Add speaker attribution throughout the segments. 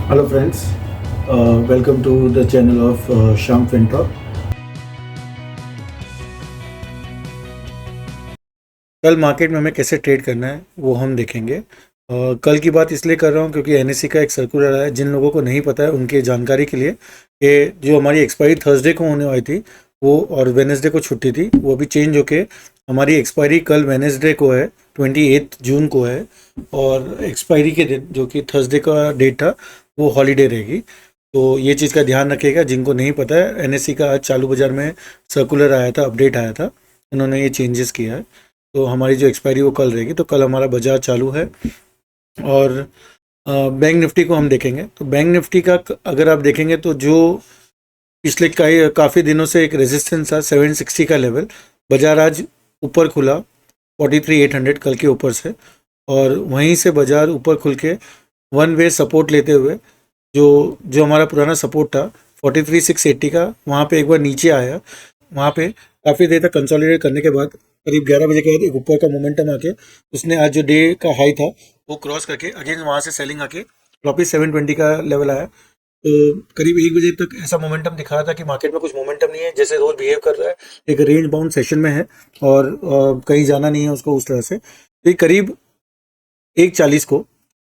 Speaker 1: Hello friends, welcome to the channel of Sham FinTalk. कल market में हमें कैसे ट्रेड करना है वो हम देखेंगे। कल की बात इसलिए कर रहा हूँ क्योंकि एनएससी का एक सर्कुलर आया है। जिन लोगों को नहीं पता है उनके जानकारी के लिए कि जो हमारी एक्सपायरी थर्सडे को होने वाली थी वो और वेनेसडे को छुट्टी थी, वो अभी चेंज होके हमारी एक्सपायरी कल वेनेसडे को है, 28 जून को है। और एक्सपायरी के दिन जो कि थर्सडे का डेट था वो हॉलीडे रहेगी। तो ये चीज़ का ध्यान रखिएगा। जिनको नहीं पता है, एनएससी का आज चालू बाज़ार में सर्कुलर आया था, अपडेट आया था, उन्होंने ये चेंजेस किया है। तो हमारी जो एक्सपायरी वो कल रहेगी। तो कल हमारा बाजार चालू है। और बैंक निफ्टी को हम देखेंगे तो बैंक निफ्टी का अगर आप देखेंगे तो जो पिछले काफ़ी दिनों से एक रेजिस्टेंस था 760 का लेवल, बाजार आज ऊपर खुला 43,800 कल के ऊपर से, और वहीं से बाजार ऊपर खुल के वन वे सपोर्ट लेते हुए जो जो हमारा पुराना सपोर्ट था 43,680 का, वहाँ पे एक बार नीचे आया। वहाँ पे काफ़ी देर तक कंसोलिडेट करने के बाद करीब 11 बजे के बाद एक ऊपर का मोमेंटम आके उसने आज जो डे का हाई था वो क्रॉस करके अगेन वहाँ से सेलिंग आके वापस 720 का लेवल आया। तो करीब 1 बजे तक ऐसा मोमेंटम दिखा रहा था कि मार्केट में कुछ मोमेंटम नहीं है, जैसे रोज बिहेव कर रहा है, एक रेंज बाउंड सेशन में है और कहीं जाना नहीं है उसको उस तरह से। तो ये करीब 1:40 को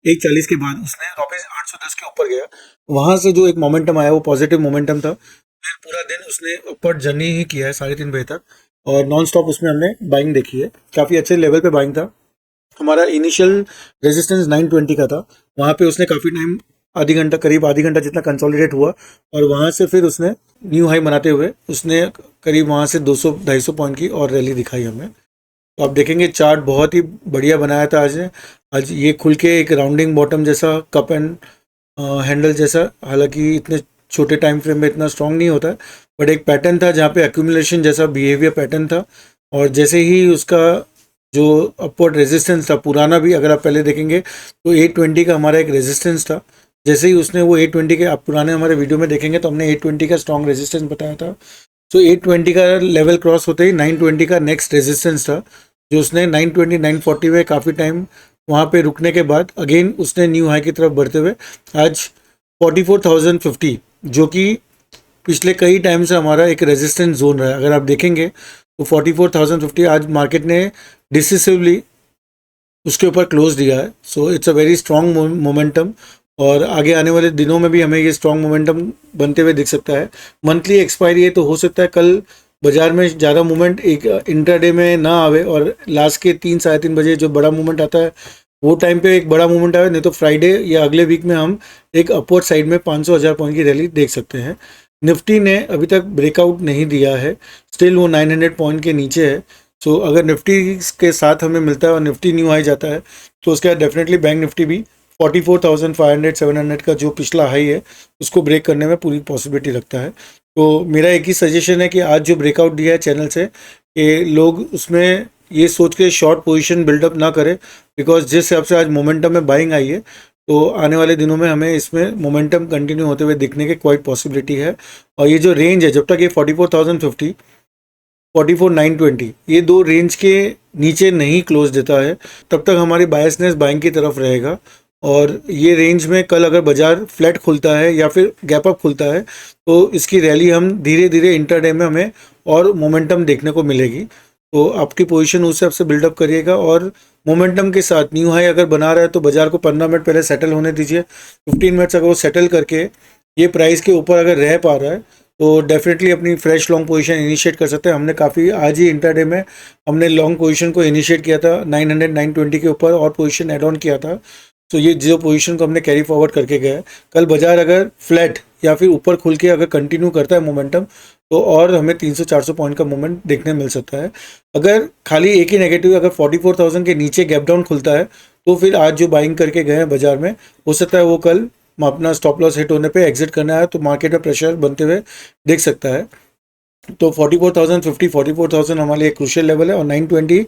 Speaker 1: 1:40 के बाद उसने वापस 810 के ऊपर गया। वहां से जो एक मोमेंटम आया वो पॉजिटिव मोमेंटम था। फिर पूरा दिन उसने ऊपर जर्नी ही किया है 3:30 बजे तक, और नॉन स्टॉप उसमें हमने बाइंग देखी है। काफ़ी अच्छे लेवल पे बाइंग था। हमारा इनिशियल रेजिस्टेंस 920 का था, वहाँ पे उसने काफ़ी टाइम, आधी घंटा, करीब आधी घंटा जितना कंसोलिडेट हुआ, और वहाँ से फिर उसने न्यू हाई बनाते हुए उसने करीब वहाँ से 200-250 पॉइंट की और रैली दिखाई हमें। तो आप देखेंगे चार्ट बहुत ही बढ़िया बनाया था आज ने। आज ये खुल के एक राउंडिंग बॉटम जैसा, कप एंड हैंडल जैसा, हालांकि इतने छोटे टाइम फ्रेम में इतना स्ट्रांग नहीं होता है, बट एक पैटर्न था जहाँ पे एक्यूमुलेशन जैसा बिहेवियर पैटर्न था। और जैसे ही उसका जो अपवर्ड रेजिस्टेंस था पुराना भी, अगर आप पहले देखेंगे तो 820 का हमारा एक रेजिस्टेंस था। जैसे ही उसने वो 820 के, आप पुराने हमारे वीडियो में देखेंगे तो हमने 820 का स्ट्रॉन्ग रेजिस्टेंस बताया था। तो 820 का लेवल क्रॉस होते ही 920 का नेक्स्ट रेजिस्टेंस था, जो उसने 920 940 में काफ़ी टाइम वहाँ पे रुकने के बाद अगेन उसने न्यू हाई की तरफ बढ़ते हुए आज 44,050, जो कि पिछले कई टाइम से हमारा एक रेजिस्टेंस जोन रहा है। अगर आप देखेंगे तो 44,050 आज मार्केट ने डिसिसिवली उसके ऊपर क्लोज दिया है। So it's a very strong momentum, और आगे आने वाले दिनों में भी हमें ये स्ट्रॉन्ग मोमेंटम बनते हुए दिख सकता है। मंथली एक्सपायरी है तो हो सकता है कल बाजार में ज़्यादा मूवमेंट एक इंट्राडे में ना आवे, और लास्ट के 3-3:30 बजे जो बड़ा मूवमेंट आता है वो टाइम पे एक बड़ा मूवमेंट आवे, नहीं तो फ्राइडे या अगले वीक में हम एक अपवर्ड साइड में 500,000 पॉइंट की रैली देख सकते हैं। निफ्टी ने अभी तक ब्रेकआउट नहीं दिया है, स्टिल वो 900 पॉइंट के नीचे है। सो अगर निफ्टी के साथ हमें मिलता है और निफ्टी न्यू हाई जाता है तो उसके बाद डेफिनेटली बैंक निफ्टी भी 44,500-700 का जो पिछला हाई है उसको ब्रेक करने में पूरी पॉसिबिलिटी रखता है। तो मेरा एक ही सजेशन है कि आज जो ब्रेकआउट दिया है चैनल से, कि लोग उसमें ये सोच के शॉर्ट पोजीशन बिल्डअप ना करें, बिकॉज जिस हिसाब से आज मोमेंटम में बाइंग आई है तो आने वाले दिनों में हमें इसमें मोमेंटम कंटिन्यू होते हुए दिखने की क्वाइट पॉसिबिलिटी है। और ये जो रेंज है, जब तक ये 44,050 44,920 ये दो रेंज के नीचे नहीं क्लोज देता है तब तक हमारी बायसनेस बाइंग की तरफ रहेगा। और ये रेंज में कल अगर बाजार फ्लैट खुलता है या फिर गैप अप खुलता है तो इसकी रैली हम धीरे धीरे इंटरडे में हमें और मोमेंटम देखने को मिलेगी। तो आपकी पोजीशन उस हिसाब से बिल्डअप करिएगा, और मोमेंटम के साथ न्यू हाई अगर बना रहा है तो बाजार को 15 मिनट पहले सेटल होने दीजिए। 15 मिनट्स अगर वो सेटल करके ये प्राइस के ऊपर अगर रह पा रहा है तो डेफिनेटली अपनी फ्रेश लॉन्ग पोजीशन इनिशिएट कर सकते हैं। हमने काफ़ी आज ही इंटरडे में हमने लॉन्ग पोजीशन को इनिशिएट किया था 900 920 के ऊपर, और पोजीशन एड ऑन किया था। तो ये जो पोजीशन को हमने कैरी फॉरवर्ड करके गए, कल बाजार अगर फ्लैट या फिर ऊपर खुल के अगर कंटिन्यू करता है मोमेंटम तो और हमें 300-400 पॉइंट का मूवमेंट देखने मिल सकता है। अगर खाली एक ही नेगेटिव, अगर 44,000 के नीचे गैप डाउन खुलता है तो फिर आज जो बाइंग करके गए हैं बाजार में, हो सकता है वो कल अपना स्टॉप लॉस हिट होने पे एग्जिट करना है तो मार्केट में प्रेशर बनते हुए देख सकता है। तो 44,050 44,000 हमारे लिए क्रूशियल लेवल है, और 920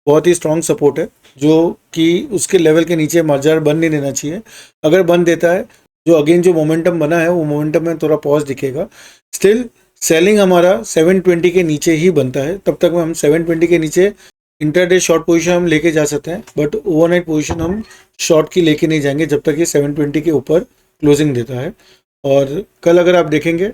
Speaker 1: बहुत ही स्ट्रॉन्ग सपोर्ट है, जो कि उसके लेवल के नीचे बाजार बंद नहीं देना चाहिए। अगर बंद देता है, जो अगेन जो मोमेंटम बना है वो मोमेंटम में थोड़ा पॉज दिखेगा। स्टिल सेलिंग हमारा 720 के नीचे ही बनता है, तब तक हम 720 के नीचे इंटरडे शॉर्ट पोजीशन हम लेके जा सकते हैं, बट ओवरनाइट पोजीशन हम शॉर्ट की लेके नहीं जाएंगे जब तक ये 720 के ऊपर क्लोजिंग देता है। और कल अगर आप देखेंगे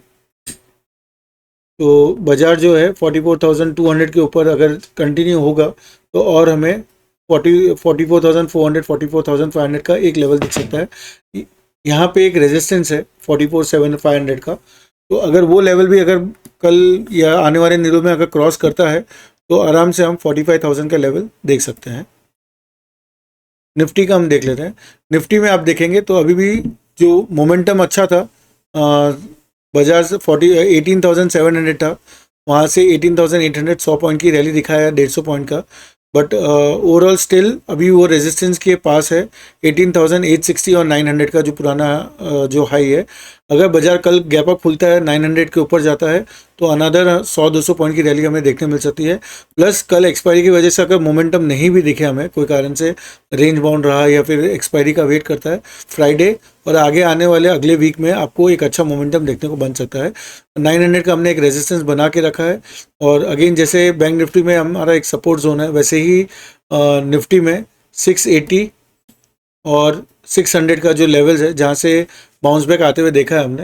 Speaker 1: तो बाजार जो है 44,200 के ऊपर अगर कंटिन्यू होगा तो और हमें 44,400 44,500 का एक लेवल दिख सकता है। यहाँ पे एक रेजिस्टेंस है 44,500 का, तो अगर वो लेवल भी अगर कल या आने वाले दिनों में अगर क्रॉस करता है तो आराम से हम 45,000 का लेवल देख सकते हैं। निफ्टी का हम देख लेते हैं। निफ्टी में आप देखेंगे तो अभी भी जो मोमेंटम अच्छा था, बाजार से 18,700 था, वहाँ से 18,800 100 पॉइंट की रैली दिखाया, 150 पॉइंट का। बट ओवरऑल स्टिल अभी वो रेजिस्टेंस के पास है 18,860 और 900 का जो पुराना जो हाई है। अगर बाजार कल गैप अप खुलता है 900 के ऊपर जाता है तो अनदर 100-200 पॉइंट की रैली हमें देखने मिल सकती है। प्लस कल एक्सपायरी की वजह से अगर मोमेंटम नहीं भी दिखे हमें कोई कारण से, रेंज बाउंड रहा या फिर एक्सपायरी का वेट करता है फ्राइडे और आगे आने वाले अगले वीक में आपको एक अच्छा मोमेंटम देखने को बन सकता है। 900 का हमने एक रेजिस्टेंस बना के रखा है। और अगेन जैसे बैंक निफ्टी में हमारा एक सपोर्ट जोन है, वैसे ही निफ्टी में 680 और 600 का जो लेवल्स है जहाँ से बाउंस बैक आते हुए देखा है हमने,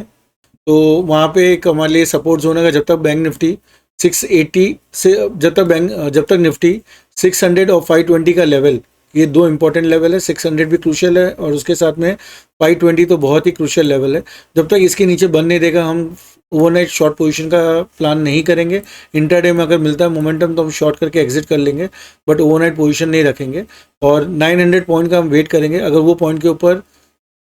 Speaker 1: तो वहाँ पे एक हमारे लिए सपोर्ट जोन है। जब तक बैंक निफ्टी 680 से जब तक निफ्टी 600 और 520 का लेवल, ये दो इंपॉर्टेंट लेवल है। 600 भी क्रूशियल है और उसके साथ में 520 तो बहुत ही क्रूशियल लेवल है। जब तक इसके नीचे बन नहीं देगा हम ओवरनाइट शॉर्ट पोजीशन का प्लान नहीं करेंगे। इंट्राडे में अगर मिलता है मोमेंटम तो हम शॉर्ट करके एग्जिट कर लेंगे, बट ओवरनाइट पोजीशन नहीं रखेंगे। और 900 पॉइंट का हम वेट करेंगे। अगर वो पॉइंट के ऊपर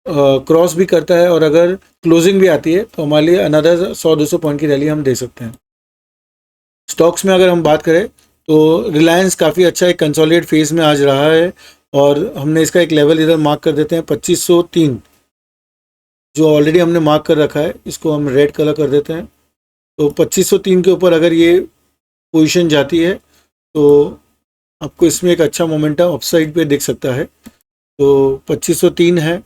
Speaker 1: क्रॉस भी करता है और अगर क्लोजिंग भी आती है तो हमारे लिए अनदर 100-200 पॉइंट की रैली हम दे सकते हैं। स्टॉक्स में अगर हम बात करें तो रिलायंस काफ़ी अच्छा एक कंसोलिडेट फेज में आज रहा है और हमने इसका एक लेवल इधर मार्क कर देते हैं 2503, जो ऑलरेडी हमने मार्क कर रखा है, इसको हम रेड कलर कर देते हैं। तो 2503 के ऊपर अगर ये पोजीशन जाती है तो आपको इसमें एक अच्छा मोमेंटम अपसाइड पे दिख सकता है। तो 2503 है,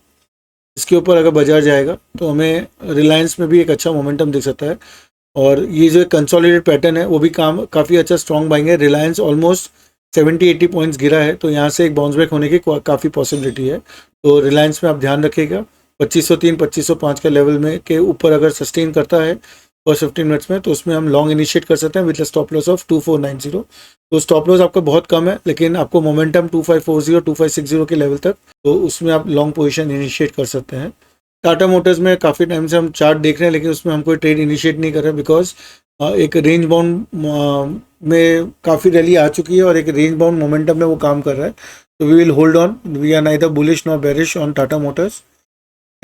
Speaker 1: इसके ऊपर अगर बाजार जाएगा तो हमें रिलायंस में भी एक अच्छा मोमेंटम दिख सकता है। और ये जो कंसोलिडेटेड पैटर्न है वो भी काफ़ी अच्छा स्ट्रॉन्ग बाइंग है। रिलायंस ऑलमोस्ट 70-80 पॉइंट्स गिरा है, तो यहाँ से एक बाउंस बैक होने की काफ़ी पॉसिबिलिटी है। तो रिलायंस में आप ध्यान रखिएगा 2503 2505 का लेवल में के ऊपर अगर सस्टेन करता है फर्स्ट 15 मिनट्स में तो उसमें हम लॉन्ग इनिशिएट कर सकते हैं विद स्टॉप लॉस ऑफ 2490। तो स्टॉप लॉस आपका बहुत कम है, लेकिन आपको मोमेंटम 2540 2560 के लेवल तक, तो उसमें आप लॉन्ग पोजीशन इनिशिएट कर सकते हैं। टाटा मोटर्स में काफ़ी टाइम से हम चार्ट देख रहे हैं, लेकिन उसमें हम कोई ट्रेड इनिशिएट नहीं कर रहे बिकॉज एक रेंज बाउंड में काफ़ी रैली आ चुकी है और एक रेंज बाउंड मोमेंटम में वो काम कर रहा है। तो we will hold on, we are neither bullish nor bearish on Tata motors.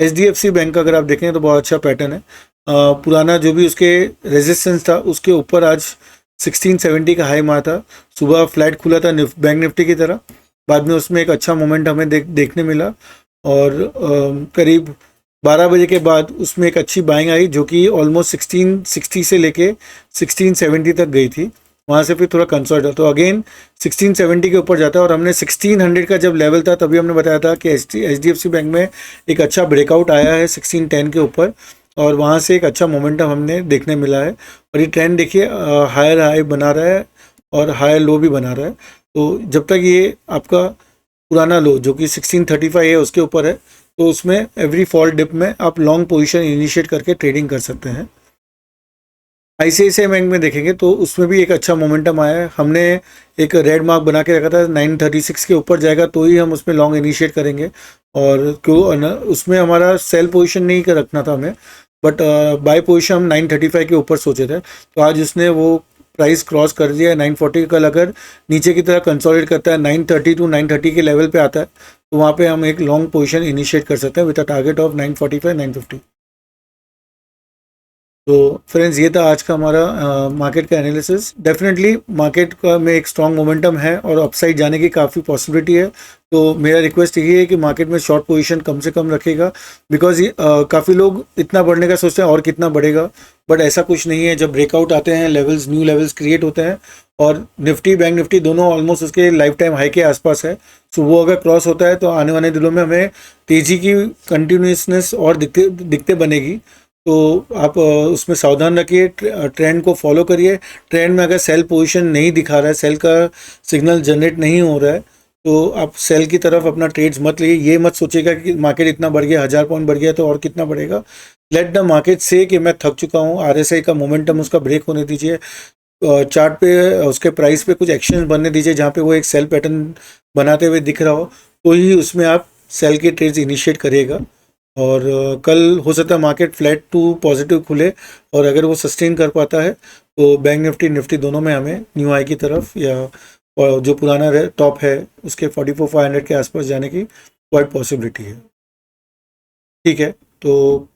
Speaker 1: HDFC bank का अगर आप देखें तो बहुत अच्छा पैटर्न है। पुराना जो भी उसके रेजिस्टेंस था उसके ऊपर आज 1670 का हाई मारा था। सुबह फ्लैट खुला था बैंक निफ्टी की तरह, बाद में उसमें एक अच्छा मोमेंट हमें देखने मिला और करीब 12 बजे के बाद उसमें एक अच्छी बाइंग आई जो कि ऑलमोस्ट 1660 से लेके 1670 तक गई थी। वहाँ से फिर थोड़ा कंसोलिडेट, तो अगेन 1670 के ऊपर जाता है। और हमने 1600 का जब लेवल था तभी हमने बताया था कि HDFC बैंक में एक अच्छा ब्रेकआउट आया है 1610 के ऊपर और वहाँ से एक अच्छा मोमेंटम हमने देखने मिला है। और ये ट्रेंड देखिए हायर हाई बना रहा है और हायर लो भी बना रहा है। तो जब तक ये आपका पुराना लो जो कि 1635 है उसके ऊपर है तो उसमें एवरी फॉल डिप में आप लॉन्ग पोजीशन इनिशिएट करके ट्रेडिंग कर सकते हैं। ICICI बैंक में देखेंगे तो उसमें भी एक अच्छा मोमेंटम आया है। हमने एक रेड मार्क बना के रखा था 936 के ऊपर जाएगा तो ही हम उसमें लॉन्ग इनिशिएट करेंगे, और क्यों उसमें हमारा सेल पोजीशन नहीं कर रखना था हमें, बट बाय पोजीशन हम 935 के ऊपर सोचे थे। तो आज उसने वो प्राइस क्रॉस कर दिया है 940। कल अगर नीचे की तरह कंसोलिडेट करता है 930 टू 930 के लेवल पे आता है तो वहाँ पे हम एक लॉन्ग पोजीशन इनिशिएट कर सकते हैं विद अ टारगेट ऑफ 945 950। तो फ्रेंड्स ये था आज का हमारा मार्केट का एनालिसिस। डेफिनेटली मार्केट का में एक स्ट्रॉन्ग मोमेंटम है और अपसाइड जाने की काफ़ी पॉसिबिलिटी है। तो मेरा रिक्वेस्ट यही है कि मार्केट में शॉर्ट पोजीशन कम से कम रखेगा, बिकॉज काफ़ी लोग इतना बढ़ने का सोचते हैं और कितना बढ़ेगा, बट ऐसा कुछ नहीं है। जब ब्रेकआउट आते हैं लेवल्स, न्यू लेवल्स क्रिएट होते हैं और निफ्टी बैंक निफ्टी दोनों ऑलमोस्ट उसके लाइफ टाइम हाई के आसपास है। सो वो अगर क्रॉस होता है तो आने वाले दिनों में हमें तेज़ी की कंटिन्यूसनेस और दिखते बनेगी। तो आप उसमें सावधान रखिए, ट्रेंड को फॉलो करिए। ट्रेंड में अगर सेल पोजीशन नहीं दिखा रहा है, सेल का सिग्नल जनरेट नहीं हो रहा है तो आप सेल की तरफ अपना ट्रेड्स मत लिए। ये मत सोचिएगा कि मार्केट इतना बढ़ गया, 1000 पॉइंट बढ़ गया तो और कितना बढ़ेगा। लेट द मार्केट से कि मैं थक चुका हूँ, RSI का मोमेंटम उसका ब्रेक होने दीजिए, चार्ट पे उसके प्राइस पे कुछ एक्शन बनने दीजिए जहाँ पे वो एक सेल पैटर्न बनाते हुए दिख रहा हो, तो ही उसमें आप सेल के ट्रेड्स इनिशिएट करिएगा। और कल हो सकता है मार्केट फ्लैट टू पॉजिटिव खुले, और अगर वो सस्टेन कर पाता है तो बैंक निफ्टी निफ्टी दोनों में हमें न्यू हाई की तरफ या और जो पुराना टॉप है उसके 44,500 के आसपास जाने की क्वाइट पॉसिबिलिटी है। ठीक है, तो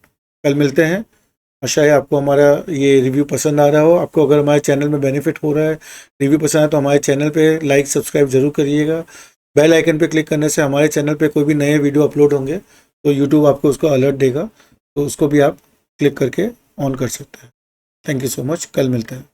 Speaker 1: कल मिलते हैं। आशा है आपको हमारा ये रिव्यू पसंद आ रहा हो। आपको अगर हमारे चैनल में बेनिफिट हो रहा है, रिव्यू पसंद है, तो हमारे चैनल पे लाइक सब्सक्राइब जरूर करिएगा। बेल आइकन पे क्लिक करने से हमारे चैनल पे कोई भी नए वीडियो अपलोड होंगे तो यूट्यूब आपको उसको अलर्ट देगा, तो उसको भी आप क्लिक करके ऑन कर सकते हैं। थैंक यू सो मच, कल मिलते हैं।